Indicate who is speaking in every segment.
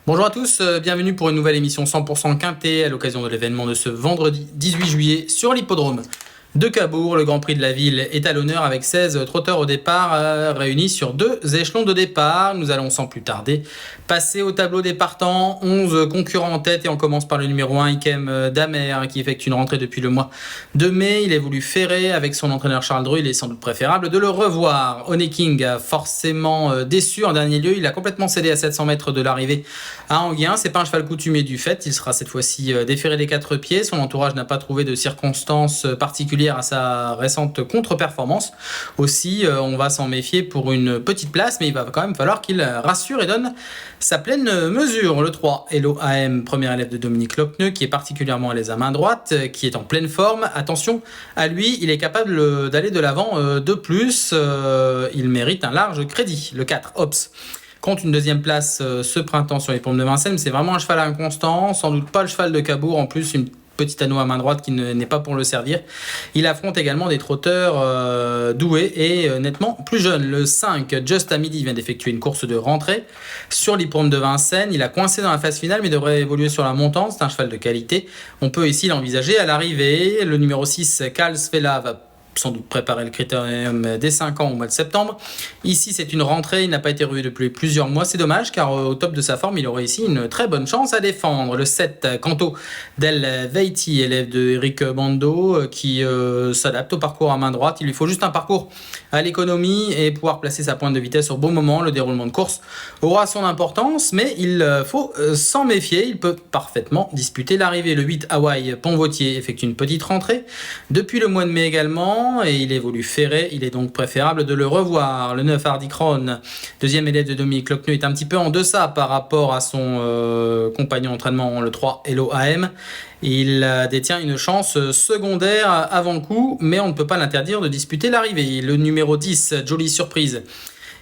Speaker 1: Bonjour à tous, bienvenue pour une nouvelle émission 100% quintet à l'occasion de l'événement de ce vendredi 18 juillet sur l'hippodrome de Cabourg. Le Grand Prix de la ville est à l'honneur avec 16 trotteurs au départ réunis sur 2 échelons de départ. Nous allons sans plus tarder passer au tableau des partants. 11 concurrents en tête et on commence par le numéro 1, Ikem Damer, qui effectue une rentrée depuis le mois de mai. Il évolue ferré avec son entraîneur Charles Dreux. Il est sans doute préférable de le revoir. Honey King a forcément déçu en dernier lieu. Il a complètement cédé à 700 mètres de l'arrivée à Anguien. C'est pas un cheval coutumier du fait. Il sera cette fois-ci déféré des 4 pieds. Son entourage n'a pas trouvé de circonstances particulières à sa récente contre-performance. Aussi, on va s'en méfier pour une petite place, mais il va quand même falloir qu'il rassure et donne sa pleine mesure. Le 3, Hello AM, premier élève de Dominique Lopneux, qui est particulièrement à l'aise à main droite, qui est en pleine forme. Attention à lui, il est capable d'aller de l'avant de plus. Il mérite un large crédit. Le 4, Ops, compte une deuxième place ce printemps sur les pompes de Vincennes. C'est vraiment un cheval inconstant, sans doute pas le cheval de Cabourg. En plus, une petit anneau à main droite qui n'est pas pour le servir. Il affronte également des trotteurs doués et nettement plus jeunes. Le 5, Just à midi, vient d'effectuer une course de rentrée sur l'hippodrome de Vincennes. Il a coincé dans la phase finale mais devrait évoluer sur la montante. C'est un cheval de qualité. On peut ici l'envisager à l'arrivée. Le numéro 6, Carl Svela, va sans doute préparer le critérium des 5 ans au mois de septembre. Ici, c'est une rentrée, il n'a pas été revu depuis plusieurs mois. C'est dommage car au top de sa forme, il aurait ici une très bonne chance à défendre. Le 7, Canto del Veiti, élève de Eric Bando, qui s'adapte au parcours à main droite. Il lui faut juste un parcours à l'économie et pouvoir placer sa pointe de vitesse au bon moment. Le déroulement de course aura son importance, mais il faut s'en méfier. Il peut parfaitement disputer l'arrivée. Le 8, Hawaii Pont-Vautier, effectue une petite rentrée depuis le mois de mai également. Et il évolue ferré, il est donc préférable de le revoir. Le 9, Hardy Crohn, deuxième élève de Dominique Lopneux, est un petit peu en deçà par rapport à son compagnon d'entraînement, le 3, Hello AM. Il détient une chance secondaire avant le coup, mais on ne peut pas l'interdire de disputer l'arrivée. Le numéro 10, Jolie Surprise,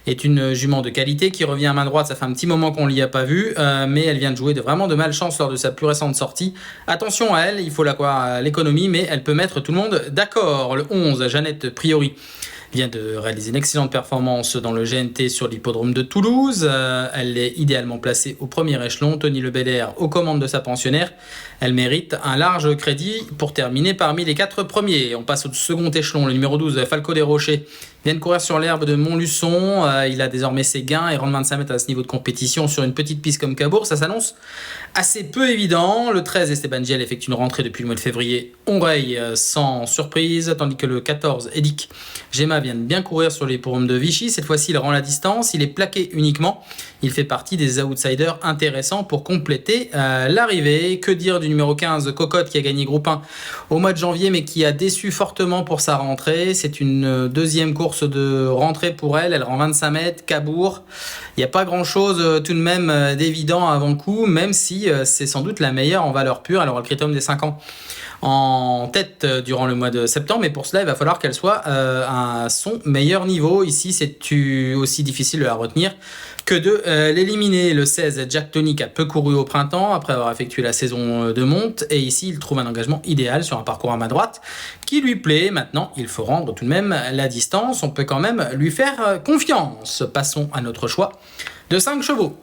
Speaker 1: est une jument de qualité qui revient à main droite. Ça fait un petit moment qu'on ne l'y a pas vue, mais elle vient de jouer vraiment de malchance lors de sa plus récente sortie. Attention à elle, il faut la croire à l'économie, mais elle peut mettre tout le monde d'accord. Le 11, Jeannette Priori, vient de réaliser une excellente performance dans le GNT sur l'hippodrome de Toulouse. Elle est idéalement placée au premier échelon. Tony Le Belair aux commandes de sa pensionnaire. Elle mérite un large crédit pour terminer parmi les 4 premiers. On passe au second échelon. Le numéro 12, Falco des Rochers, vient de courir sur l'herbe de Montluçon. Il a désormais ses gains et rendre 25 mètres à ce niveau de compétition sur une petite piste comme Cabourg. Ça s'annonce assez peu évident. Le 13, Esteban Giel, effectue une rentrée depuis le mois de février. On raye sans surprise, tandis que le 14, Edic Gemma, vient de bien courir sur les hippodromes de Vichy. Cette fois-ci, il rend la distance. Il est plaqué uniquement. Il fait partie des outsiders intéressants pour compléter l'arrivée. Que dire du numéro 15, Cocotte, qui a gagné groupe 1 au mois de janvier, mais qui a déçu fortement pour sa rentrée. C'est une deuxième course de rentrée pour elle. Elle rend 25 mètres, Cabourg. Il n'y a pas grand-chose tout de même d'évident avant le coup, même si c'est sans doute la meilleure en valeur pure. Elle aura le critérium des 5 ans en tête durant le mois de septembre, mais pour cela il va falloir qu'elle soit à son meilleur niveau. Ici c'est aussi difficile de la retenir que de l'éliminer. Le 16, Jack Tonic, a peu couru au printemps après avoir effectué la saison de monte, et ici il trouve un engagement idéal sur un parcours à main droite qui lui plaît. Maintenant il faut rendre tout de même la distance, on peut quand même lui faire confiance. Passons à notre choix de 5 chevaux.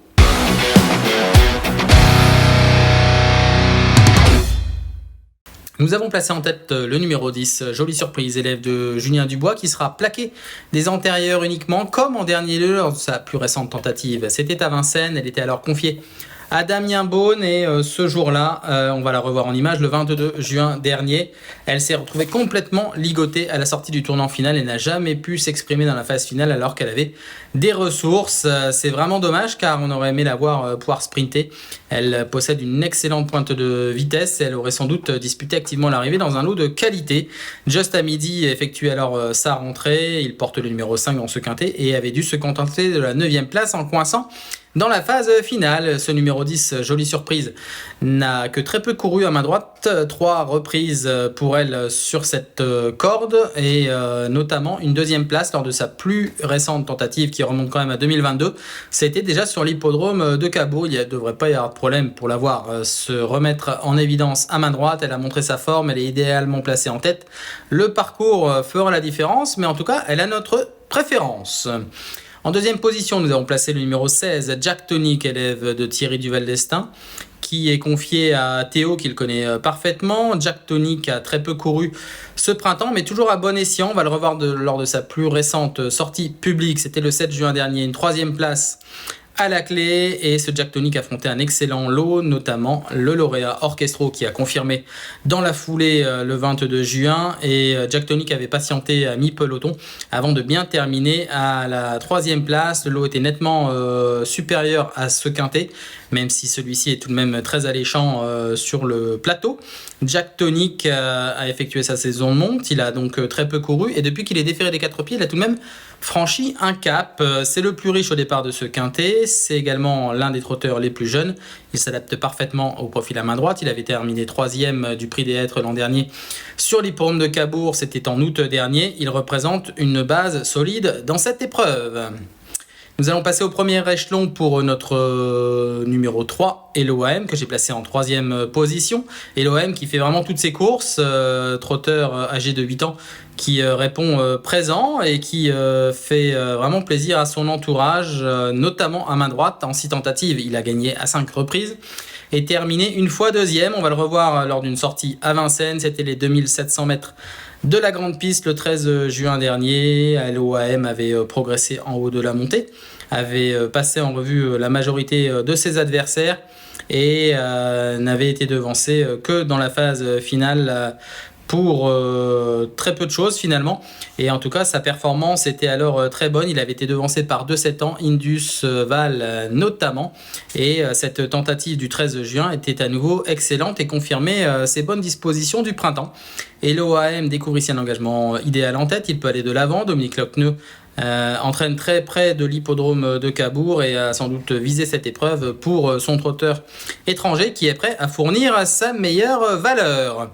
Speaker 1: Nous avons placé en tête le numéro 10, Jolie Surprise, élève de Julien Dubois, qui sera plaqué des antérieurs uniquement, comme en dernier lieu lors de sa plus récente tentative. C'était à Vincennes, elle était alors confiée à Damien Beaune, et ce jour-là, on va la revoir en image, le 22 juin dernier, elle s'est retrouvée complètement ligotée à la sortie du tournant final et n'a jamais pu s'exprimer dans la phase finale alors qu'elle avait des ressources. C'est vraiment dommage car on aurait aimé la voir pouvoir sprinter. Elle possède une excellente pointe de vitesse et elle aurait sans doute disputé activement l'arrivée dans un lot de qualité. Just à midi effectue alors sa rentrée, il porte le numéro 5 dans ce quintet et avait dû se contenter de la 9e place en coinçant Dans la phase finale, ce numéro 10, jolie surprise, n'a que très peu couru à main droite. 3 reprises pour elle sur cette corde et notamment une deuxième place lors de sa plus récente tentative qui remonte quand même à 2022. C'était déjà sur l'hippodrome de Cabourg. Il ne devrait pas y avoir de problème pour la voir se remettre en évidence à main droite. Elle a montré sa forme, elle est idéalement placée en tête. Le parcours fera la différence, mais en tout cas, elle a notre préférence. En deuxième position, nous avons placé le numéro 16, Jack Tonic, élève de Thierry Duval d'Estaing, qui est confié à Théo, qui le connaît parfaitement. Jack Tonic a très peu couru ce printemps, mais toujours à bon escient. On va le revoir lors de sa plus récente sortie publique. C'était le 7 juin dernier, une 3e place à la clé, et ce Jack Tonic affrontait un excellent lot, notamment le lauréat Orchestro qui a confirmé dans la foulée le 22 juin, et Jack Tonic avait patienté à mi-peloton avant de bien terminer à la 3e place. Le lot était nettement supérieur à ce quintet, même si celui-ci est tout de même très alléchant sur le plateau. Jack Tonic a effectué sa saison de monte, il a donc très peu couru, et depuis qu'il est déféré des 4 pieds, il a tout de même franchi un cap. C'est le plus riche au départ de ce quintet, c'est également l'un des trotteurs les plus jeunes. Il s'adapte parfaitement au profil à main droite. Il avait terminé 3e du prix des Hêtres l'an dernier sur l'hippodrome de Cabourg, c'était en août dernier. Il représente une base solide dans cette épreuve. Nous allons passer au premier échelon pour notre numéro 3, Elohim, que j'ai placé en 3e position. Elohim qui fait vraiment toutes ses courses, trotteur âgé de 8 ans qui répond présent et qui fait vraiment plaisir à son entourage, notamment à main droite. En 6 tentatives, il a gagné à 5 reprises et terminé une fois 2e. On va le revoir lors d'une sortie à Vincennes, c'était les 2700 mètres de la grande piste le 13 juin dernier. L'OAM avait progressé en haut de la montée, avait passé en revue la majorité de ses adversaires et n'avait été devancé que dans la phase finale pour très peu de choses finalement, et en tout cas sa performance était alors très bonne. Il avait été devancé par 2-7 ans, Indus Val notamment, et cette tentative du 13 juin était à nouveau excellente et confirmait ses bonnes dispositions du printemps. Et l'OAM découvre ici un engagement idéal en tête, il peut aller de l'avant. Dominique Lochneux entraîne très près de l'hippodrome de Cabourg et a sans doute visé cette épreuve pour son trotteur étranger qui est prêt à fournir sa meilleure valeur.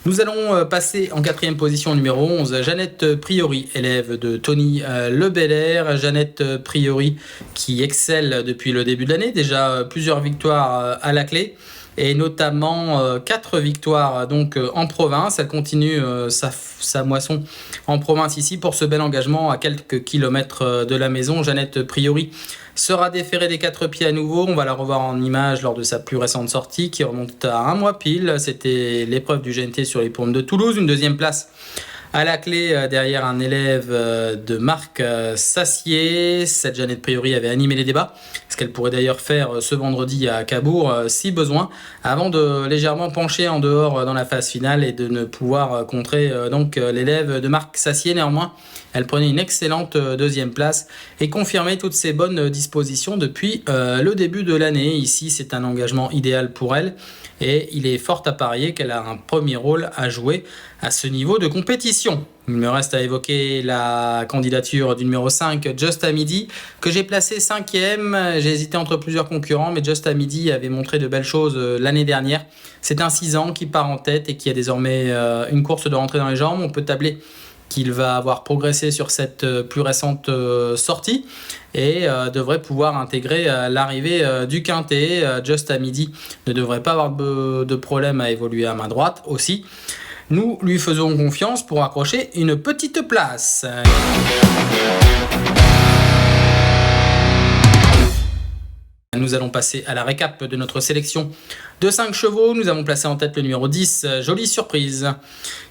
Speaker 1: Nous allons passer en 4e position numéro 11, Jeannette Priori, élève de Tony Le Belair. Jeannette Priori qui excelle depuis le début de l'année, déjà plusieurs victoires à la clé, et notamment 4 victoires donc en province. Elle continue sa moisson en province ici pour ce bel engagement à quelques kilomètres de la maison. Jeannette Priori sera déférée des 4 pieds à nouveau. On va la revoir en image lors de sa plus récente sortie qui remonte à un mois pile. C'était l'épreuve du GNT sur les Paumes de Toulouse, une 2e place à la clé derrière un élève de Marc Sassier. Cette Jeannette Priori avait animé les débats, ce qu'elle pourrait d'ailleurs faire ce vendredi à Cabourg si besoin, avant de légèrement pencher en dehors dans la phase finale et de ne pouvoir contrer donc l'élève de Marc Sassier. Néanmoins, elle prenait une excellente 2e place et confirmait toutes ses bonnes dispositions depuis le début de l'année. Ici, c'est un engagement idéal pour elle et il est fort à parier qu'elle a un premier rôle à jouer à ce niveau de compétition. Il me reste à évoquer la candidature du numéro 5, Just à Midi, que j'ai placé 5e. J'ai hésité entre plusieurs concurrents, mais Just à Midi avait montré de belles choses l'année dernière. C'est un 6 ans qui part en tête et qui a désormais une course de rentrée dans les jambes. On peut tabler qu'il va avoir progressé sur cette plus récente sortie et devrait pouvoir intégrer l'arrivée du quintet. Just à Midi ne devrait pas avoir de problème à évoluer à main droite aussi. Nous lui faisons confiance pour accrocher une petite place. Nous allons passer à la récap de notre sélection de 5 chevaux. Nous avons placé en tête le numéro 10, Jolie Surprise,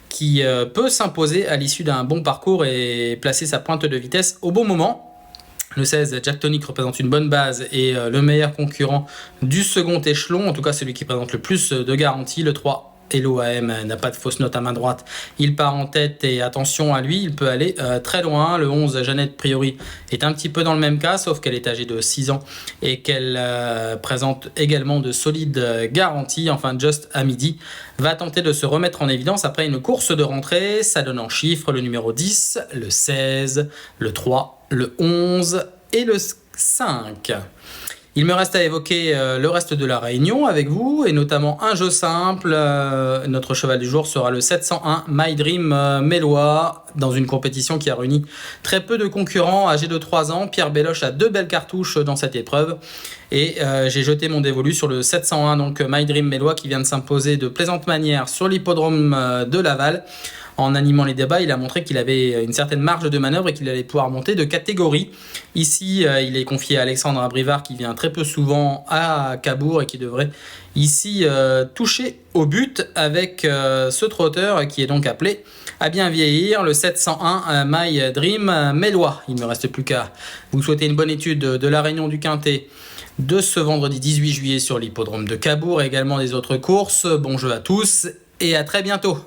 Speaker 1: qui peut s'imposer à l'issue d'un bon parcours et placer sa pointe de vitesse au bon moment. Le 16, Jack Tonic, représente une bonne base et le meilleur concurrent du second échelon, en tout cas celui qui présente le plus de garanties. Le 3, Elohim, n'a pas de fausse note à main droite, il part en tête et attention à lui, il peut aller très loin. Le 11, Jeannette Priori, est un petit peu dans le même cas, sauf qu'elle est âgée de 6 ans et qu'elle présente également de solides garanties. Enfin, Just à Midi va tenter de se remettre en évidence après une course de rentrée. Ça donne en chiffres le numéro 10, le 16, le 3, le 11 et le 5. Il me reste à évoquer le reste de la réunion avec vous, et notamment un jeu simple. Notre cheval du jour sera le 701 My Dream Mélois, dans une compétition qui a réuni très peu de concurrents âgés de 3 ans. Pierre Belloche a 2 belles cartouches dans cette épreuve. Et j'ai jeté mon dévolu sur le 701, donc My Dream Mélois, qui vient de s'imposer de plaisante manière sur l'hippodrome de Laval. En animant les débats, il a montré qu'il avait une certaine marge de manœuvre et qu'il allait pouvoir monter de catégorie. Ici, il est confié à Alexandre Abrivard, qui vient très peu souvent à Cabourg et qui devrait ici toucher au but avec ce trotteur qui est donc appelé à bien vieillir, le 701 My Dream Mélois. Il ne me reste plus qu'à vous souhaiter une bonne étude de la réunion du Quintet de ce vendredi 18 juillet sur l'hippodrome de Cabourg et également des autres courses. Bon jeu à tous et à très bientôt.